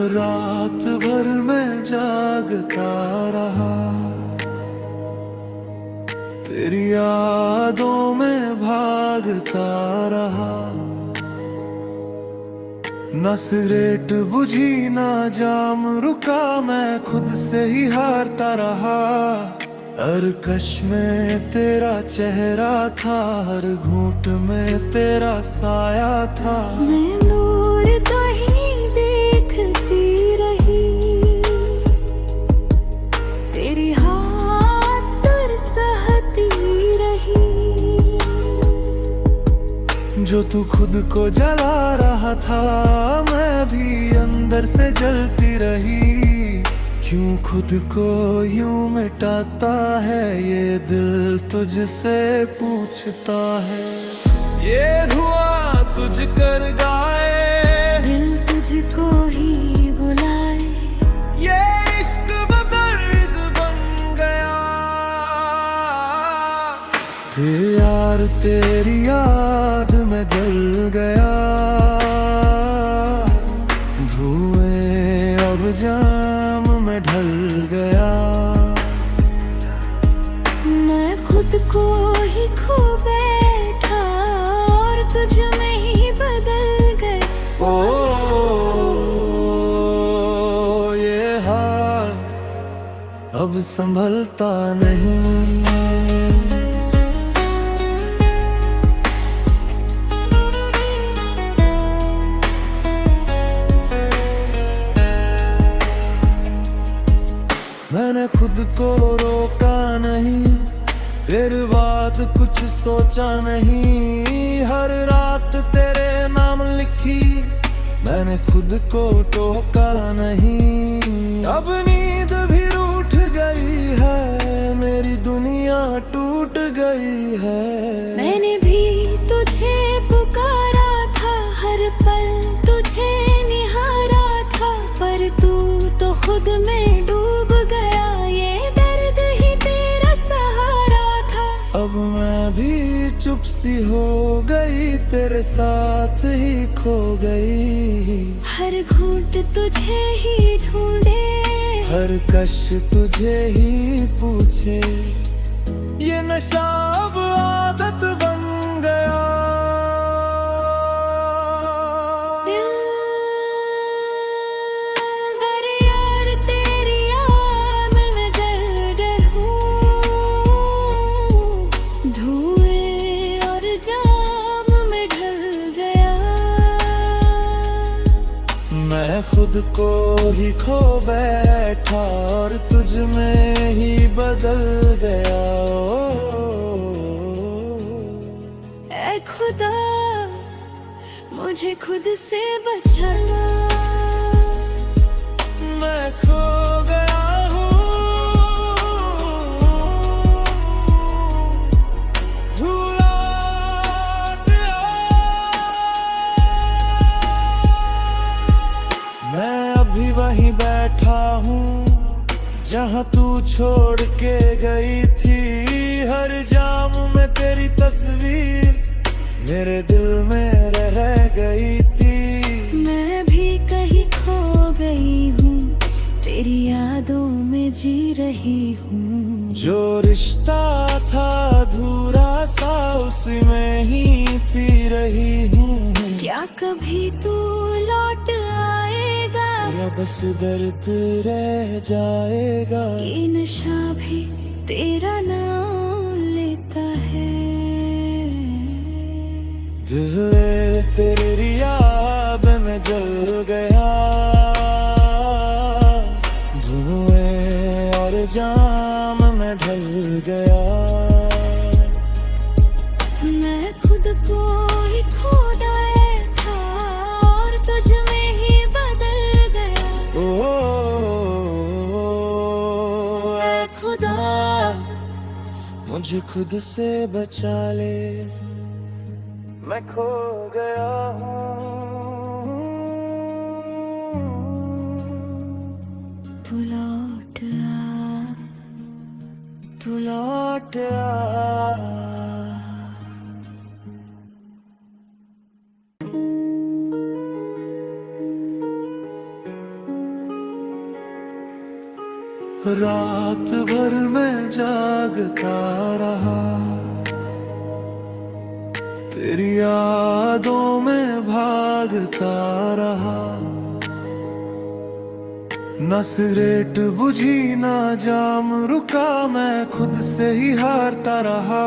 रात भर मैं जागता रहा, तेरी यादों में भागता रहा। ना सिगरेट बुझी ना जाम रुका, मैं खुद से ही हारता रहा। हर कश में तेरा चेहरा था, हर घूंट में तेरा साया था। मैं दूर तो ही देखती रही, तेरी हाथ तुर सहती रही। जो तू खुद को जला रहा था, मैं भी अंदर से जलती रही। क्यों खुद को यूं मिटाता है ये दिल, तुझसे पूछता है। ये धुआं तुझ कर गाए, दिल तुझको ही बुलाए। ये इश्क दर्द बन गया। फिर यार तेरी याद में जल गया, धुएं अब जाम में ढल गया। मैं खुद को ही खो बैठा और तुझ में ही बदल गए। ओ ये हाल अब संभलता नहीं। मैंने खुद को रोका नहीं, फिर बात कुछ सोचा नहीं। हर रात तेरे नाम लिखी, मैंने खुद को टोका नहीं। अब नींद भी रूठ गई है, मेरी दुनिया टूट गई है। मैंने भी तुझे पुकारा था, हर पल तुझे निहारा था, पर तू तो खुद में डूब गया। ये दर्द ही तेरा सहारा था। अब मैं भी चुप सी हो गई, तेरे साथ ही खो गई। हर घूंट तुझे ही ढूंढे, हर कश तुझे ही पूछे। ये नशा अब आदत बन गया। अगर यार तेरी याद में जल हूँ, धुएं और जाम में ढल गया। मैं खुद को ही खो बैठा और तुझ में ही बदल गया। ऐ खुदा मुझे खुद से बचाना, मैं खो गया हूँ, तू लौट आ। मैं अभी वहीं बैठा हूँ जहाँ तू छोड़ के गई थी। हर जाम में तेरी तस्वीर मेरे दिल में रह गई थी। मैं भी कहीं खो गई हूँ, तेरी यादों में जी रही हूँ। जो रिश्ता था अधूरा सा, उसी में ही पी रही हूँ। क्या कभी तू लौट आएगा, या बस दर्द रह जाएगा। ये नशा भी तेरा नाम लेता है। दिल तेरी याद में जल गया, धुएं और जाम में ढल गया। मैं खुद को ही खो बैठा और तुझ में ही बदल गया। ओ ऐ खुदा मुझे खुद से बचा ले, मैं खो गया हूँ। तू लौट आ, तू लौट आ। रात भर मैं जागता रहा, तेरी यादों में भागता रहा। न सिगरेट बुझी ना जाम रुका, मैं खुद से ही हारता रहा।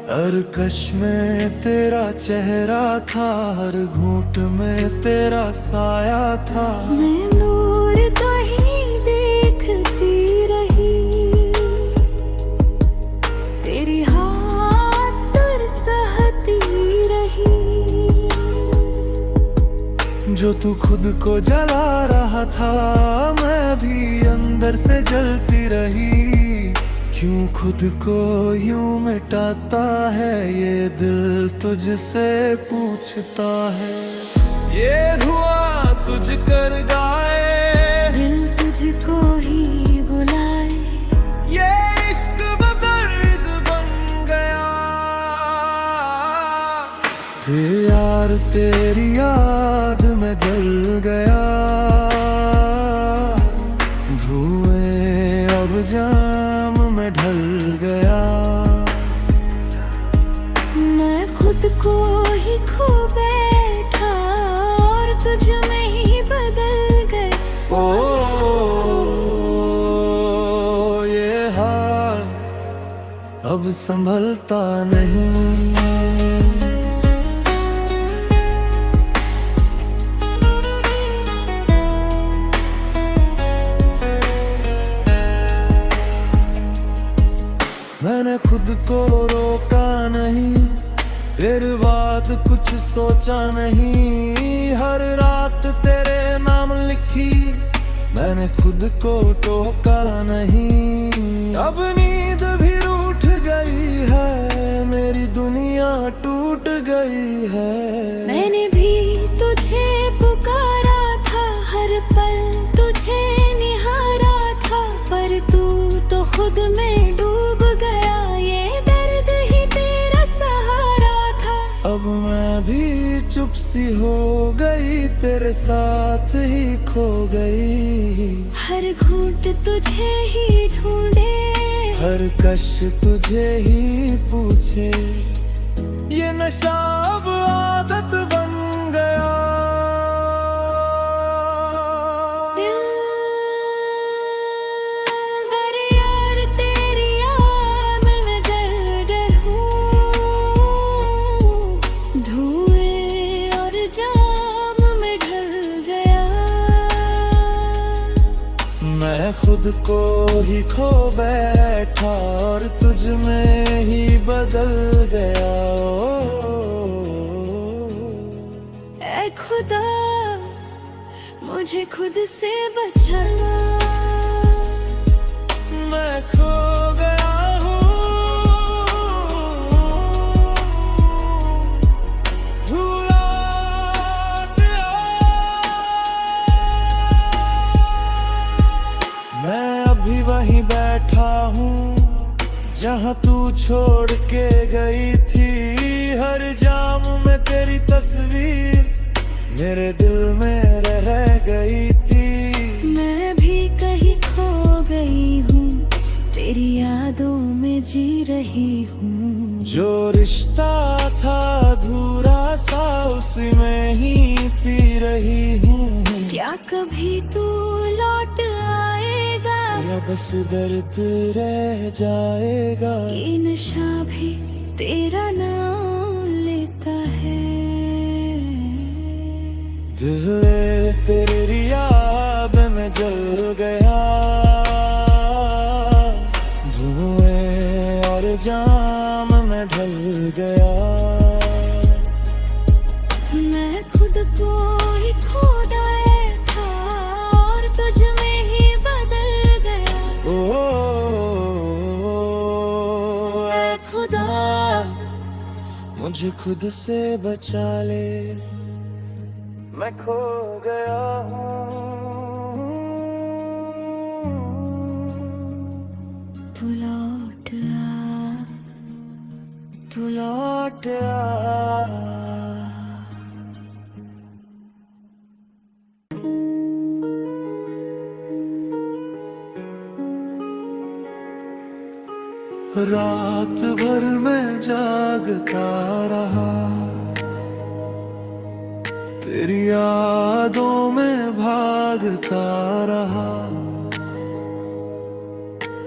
हर कश में तेरा चेहरा था, हर घूंट में तेरा साया था। मैं नूर तो ही देखती रही, तेरी हाथ तर सहती रही। जो तू खुद को जला रहा था, मैं भी अंदर से जलती रही। क्यों खुद को यूं मिटाता है ये दिल तुझसे पूछता है। ये धुआं तुझ कर गाए, दिल तुझको ही बुलाए। ये इश्क दर्द बन गया। फिर यार तेरी याद में जल गया, धुएं अब जाम में ढल गया। मैं खुद को ही खो बैठा और तुझ में ही बदल गए। ओ ये हाल अब संभलता नहीं। मैंने खुद को रोका नहीं, फिर बाद कुछ सोचा नहीं। हर रात तेरे नाम लिखी, मैंने खुद को टोका नहीं। अब नींद भी रूठ गई है, मेरी दुनिया टूट गई है। मैंने भी तुझे पुकारा था, हर पल तुझे निहारा था, पर तू तो खुद में डूब गया। ये दर्द ही तेरा सहारा था। अब मैं भी चुप सी हो गई, तेरे साथ ही खो गई। हर घूंट तुझे ही ढूंढे, हर कश तुझे ही पूछे। ये नशा अब आदत बन गया। दिल यार तेरी याद में जल हूँ, धुएं और जाम में ढल गया। मैं खुद को ही खो बैठा और तुझ में ही बदल गया। ऐ खुदा मुझे खुद से बचा, मैं खो गया हूँ, तू लौट आ। मैं अभी वहीं बैठा हूँ जहाँ तू छोड़ के गई थी। हर जाम में तेरी तस्वीर मेरे दिल में रह गई थी। मैं भी कहीं खो गई हूँ, तेरी यादों में जी रही हूँ। जो रिश्ता था अधूरा सा, उसी में ही पी रही हूँ। क्या कभी तू लौट आएगा, या बस दर्द रह जाएगा। ये नशा भी तेरा नाम लेता है। दिल तेरी याद में जल गया, धुएं और जाम में ढल गया। मैं खुद को ही खो बैठा और तुझ में ही बदल गया। ओ ऐ खुदा मुझे खुद से बचा ले, मैं खो गया हूँ। तू लौट आ, तू लौट आ। रात भर मैं जागता रहा, तेरी यादों में भागता रहा।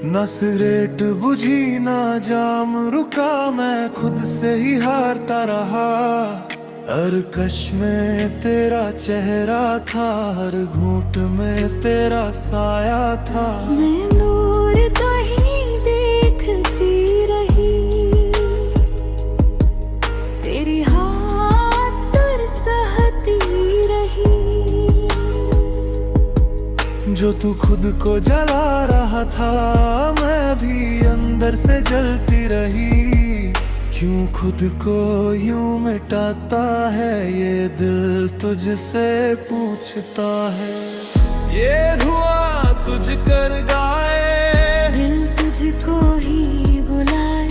न सिगरेट बुझी ना जाम रुका, मैं खुद से ही हारता रहा। हर कश में तेरा चेहरा था, हर घूंट में तेरा साया था। मैं नूर तो ही देखती रही, तेरी हाथ तुर सहती रही। जो तू खुद को जला रहा था, मैं भी अंदर से जलती रही। क्यों खुद को यूं मिटाता है ये दिल, तुझसे पूछता है। ये धुआं तुझ कर गाए, दिल तुझको ही बुलाए।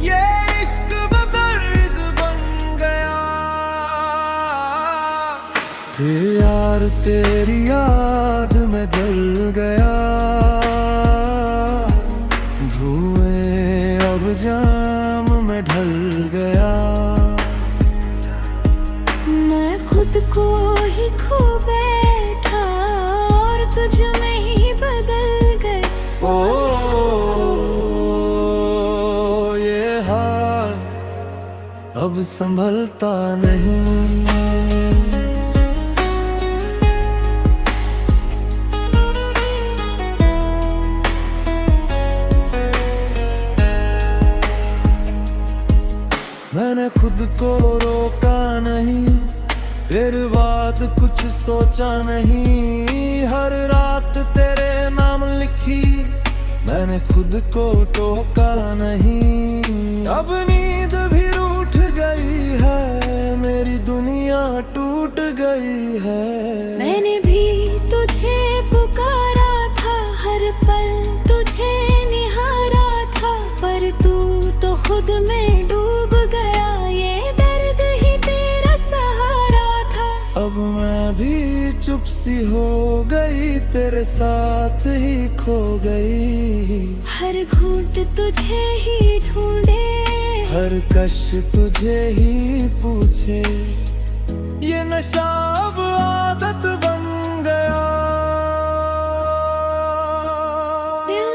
ये इश्क दर्द बन गया। फिर यार तेरी याद में जल गया, धुएं अब जाम में ढल गया। मैं खुद को ही खो बैठा और तुझ में ही बदल गए। ओ ये हाल अब संभलता नहीं। मैंने खुद को रोका नहीं, फिर बाद कुछ सोचा नहीं। हर रात तेरे नाम लिखी, मैंने खुद को टोका नहीं। अब नींद भी रूठ गई है, मेरी दुनिया टूट गई है। मैंने भी तुझे पुकारा था, हर पल तुझे निहारा था, पर तू तो खुद में डूब गया। ये दर्द ही तेरा सहारा था। अब मैं भी चुप सी हो गई, तेरे साथ ही खो गई। हर घूंट तुझे ही ढूंढे, हर कश तुझे ही पूछे। ये नशा अब आदत बन गया। दिल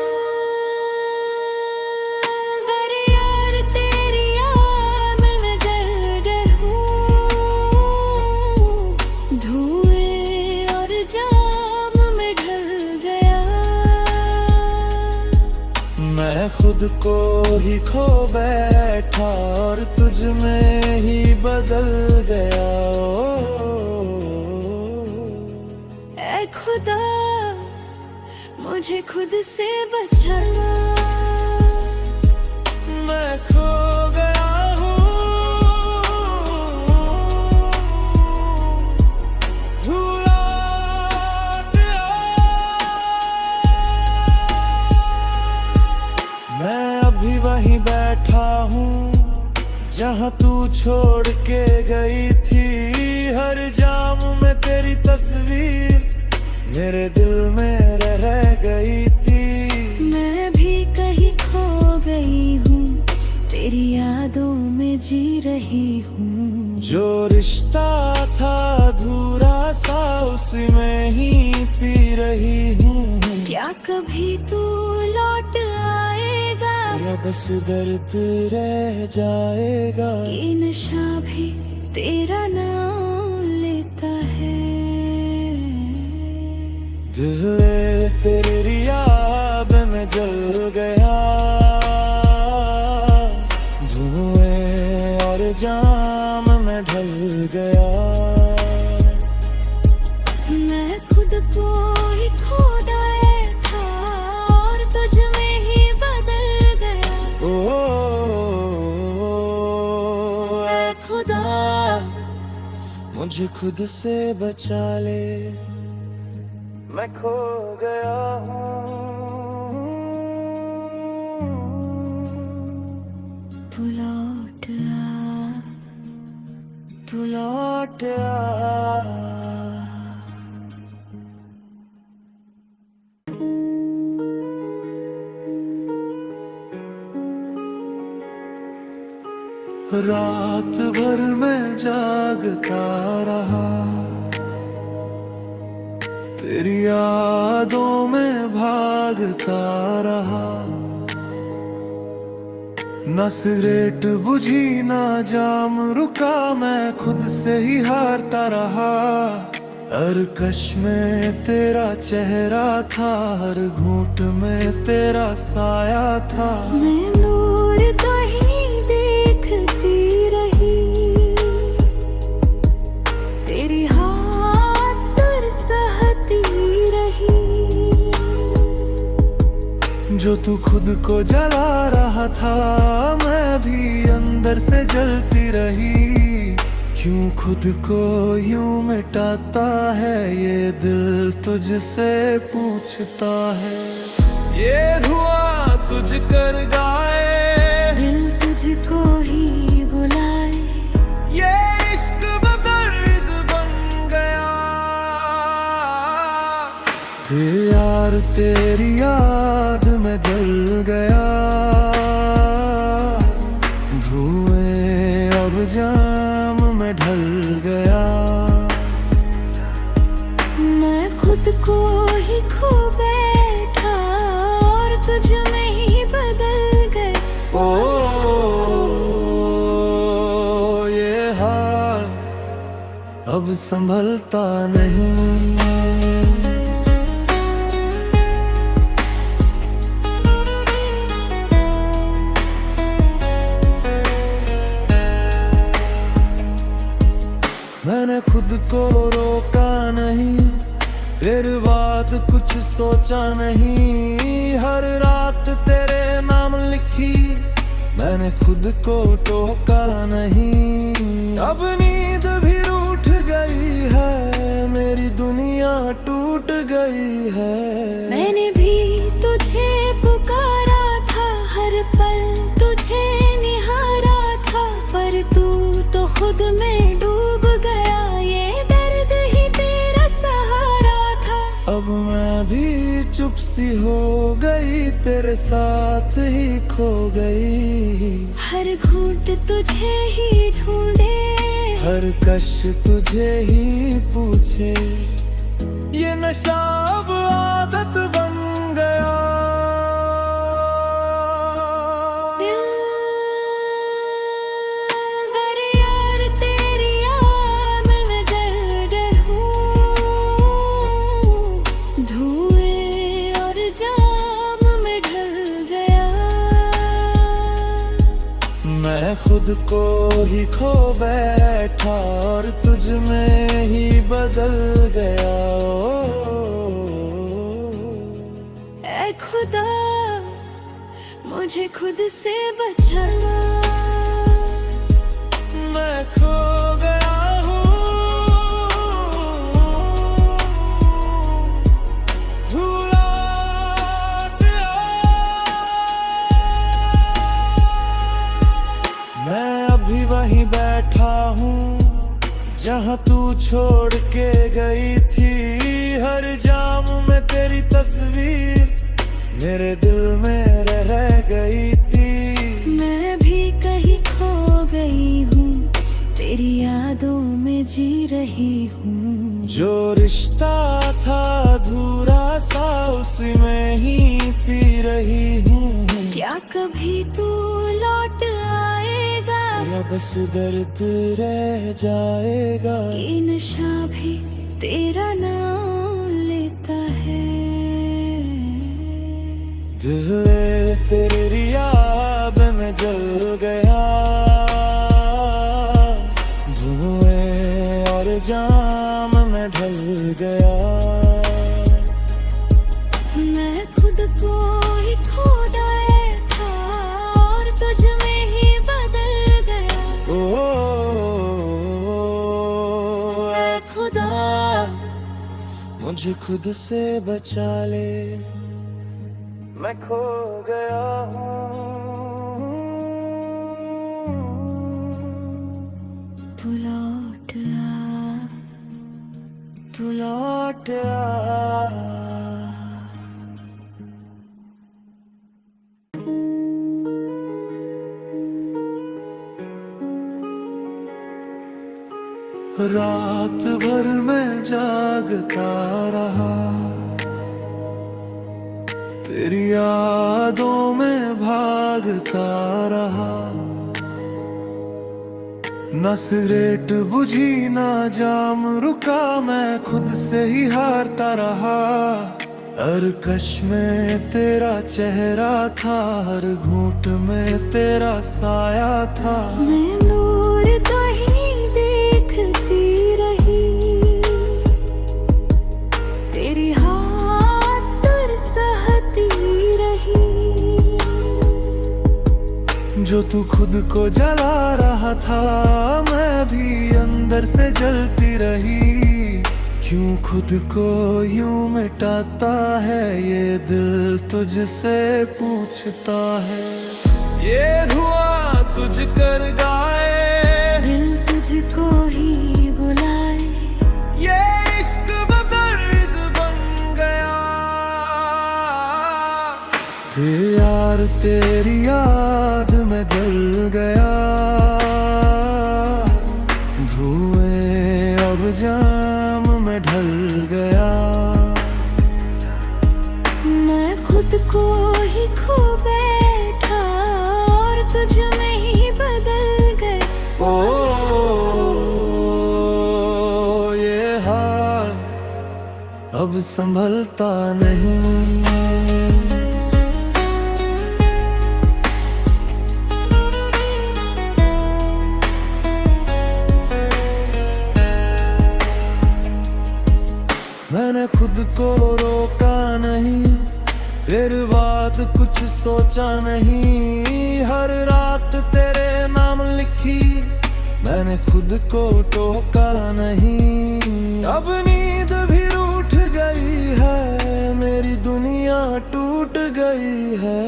यार तेरी याद में जल हूँ, धुएं और जाम में ढल गया। मैं खुद को ही खो बैठा और तुझ में ही बदल गया। ऐ खुदा मुझे खुद से बचाना, मैं खो गया हूँ, तू लौट आ। मैं अभी वहीं बैठा हूँ जहाँ तू छोड़ के गई थी। हर जाम में तेरी तस्वीर मेरे दिल में रह गई थी। मैं भी कहीं खो गई हूँ, तेरी यादों में जी रही हूँ। जो रिश्ता था अधूरा सा, उसी में ही पी रही हूँ। क्या कभी तू लौट आएगा, या बस दर्द रह जाएगा। ये नशा भी तेरा नाम लेता है। दिल तेरी याद में जल गया, धुएं और जाम में ढल गया। मैं खुद को ही खो बैठा और तुझ में ही बदल गया। ओ ऐ खुदा मुझे खुद से बचा ले, मैं खो गया हूँ। तू लौट आ, तू लौट आ। रात भर मैं जागता रहा, तेरी यादों में भागता रहा। न सिगरेट बुझी ना जाम रुका, मैं खुद से ही हारता रहा। हर कश में तेरा चेहरा था, हर घूंट में तेरा साया था। मैं नूर तो ही देखती रही, तेरी हाथ पर सहती रही। जो तू खुद को जला रहा था, मैं भी अंदर से जलती रही। क्यों खुद को यूं मिटाता है ये दिल तुझसे पूछता है। ये धुआं तुझ कर गाए, दिल तुझको ही बुलाए। ये इश्क दर्द बन गया। फिर यार तेरी याद में जल गया, धुएं अब जाम में ढल गया। मैं खुद को ही खो बैठा और तुझ में ही बदल गया। ये हाल अब संभलता नहीं। मैंने खुद को रोका नहीं, फिर बात कुछ सोचा नहीं। हर रात तेरे नाम लिखी, मैंने खुद को टोका नहीं। अब नींद भी रूठ गई है, मेरी दुनिया टूट गई है। मैंने भी तुझे पुकारा था, हर पल तुझे निहारा था, पर तू तो खुद में डूब गया। ये दर्द ही तेरा सहारा था। अब मैं भी चुप सी हो गई, तेरे साथ ही खो गई। हर घूंट तुझे ही ढूंढे, हर कश तुझे ही पूछे। ये नशा अब आदत बन गया। अगर यार तेरी याद में जल हूँ, धुएं और जाम में ढल गया। मैं खुद को ही खो बैठा और तुझ में ही बदल गया। ऐ खुदा मुझे खुद से बचा, मैं खो गया हूँ। तू लौट आ। मैं अभी वहीं बैठा हूँ जहाँ तू छोड़ के गई थी। हर जाम में तेरी तस्वीर मेरे दिल में रह गई थी। मैं भी कहीं खो गई हूँ, तेरी यादों में जी रही हूँ। जो रिश्ता था अधूरा सा, उसी में ही पी रही हूँ। क्या कभी तू लौट आएगा, या बस दर्द रह जाएगा। ये नशा भी तेरा नाम लेता है। दिल तेरी याद में जल गया, धुएं और जाम में ढल गया। मैं खुद को ही खो बैठा और तुझ में ही बदल गया। ऐ खुदा मुझे खुद से बचा ले, मैं खो गया हूँ। तू लौट आ, तू लौट आ। रात भर मैं जागता रहा, तेरी यादों में भागता रहा। न सिगरेट बुझी ना जाम रुका, मैं खुद से ही हारता रहा। हर कश में तेरा चेहरा था, हर घूंट में तेरा साया था। मैं नूर तो ही देखती रही, तेरी हाथ तुर सहती रही। जो तू खुद को जला रहा था, मैं भी अंदर से जलती रही। क्यों खुद को यूं मिटाता है ये दिल, तुझसे पूछता है। ये धुआं तुझ कर गाए, दिल तुझको ही बुलाए। ये इश्क दर्द बन गया। यार तेरी याद में जल गया, धुएं अब जाम में ढल गया। मैं खुद को ही खो बैठा और तुझ में ही बदल गया। ओ ये हाल अब संभलता नहीं। मैंने खुद को रोका नहीं, फिर बाद कुछ सोचा नहीं। हर रात तेरे नाम लिखी, मैंने खुद को टोका नहीं। अब नींद भी रूठ गई है, मेरी दुनिया टूट गई है।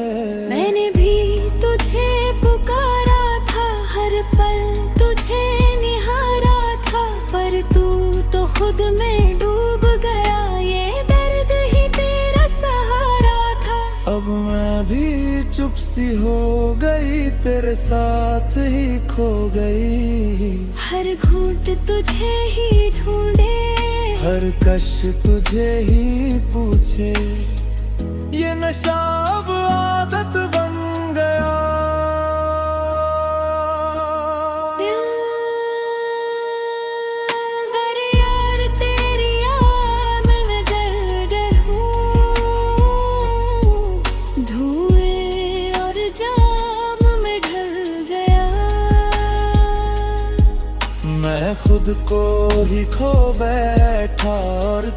मैंने भी तुझे पुकारा था, हर पल तुझे निहारा था, पर तू तो खुद में डूब गया। ये दर्द ही तेरा सहारा था। अब मैं भी चुप सी हो गई, तेरे साथ ही खो गई। हर घूंट तुझे ही ढूंढे, हर कश तुझे ही पूछे। ये नशा अब आदत बन गया। दिल गर यार तेरी याद में जल हूँ, धुएं और जाम में ढल गया। मैं खुद को ही खो बैठा और